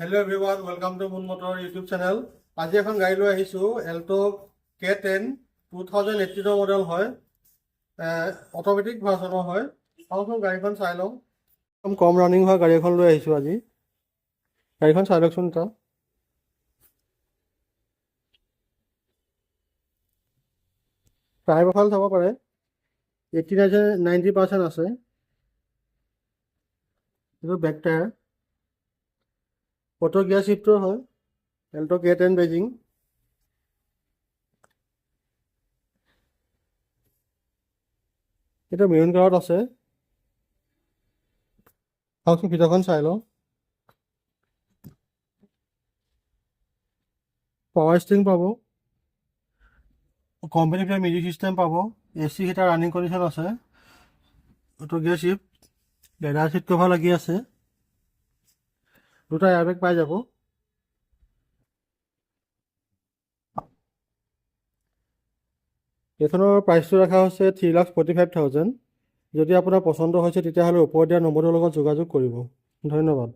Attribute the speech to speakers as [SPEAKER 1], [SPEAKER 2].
[SPEAKER 1] Hello' everyone, welcome to moon motor YouTube channel. আজি এখন গাড়ী লৈ আহিছোঁ, এল্টো K10 2018 মডেল হয়, অট'মেটিক ভাৰ্চনৰ হয়। চাওঁচোন গাড়ীখন চাই লওঁ। একদম কম ৰানিং হোৱা গাড়ী এখন লৈ আহিছোঁ আজি। গাড়ীখন চাই লওকচোন এটা। টায়াৰ প্ৰফাইল চাব পাৰে, 80-90% আছে। এইটো বেক টায়াৰ, অটো গিয়াৰ শ্বিফ্টৰ হয়, এল্টো K10 বেজিং। এইটো মেৰুন কালাৰত আছে। চাওকচোন ভিতৰখন চাই লওঁ। পাৱাৰ ষ্টিৰিং পাব, কোম্পানী পৰা মিউজিক চিষ্টেম পাব, AC হিটাৰ ৰানিং কণ্ডিশ্যন আছে, auto gear shift, leather seat cover লাগি আছে, দুটা এয়াৰবেগ পাই যাব। এইখনৰ প্ৰাইচটো ৰখা হৈছে 3,45,000। যদি আপোনাৰ পচন্দ হৈছে তেতিয়াহ'লে ওপৰত দিয়া নম্বৰটোৰ লগত যোগাযোগ কৰিব। ধন্যবাদ।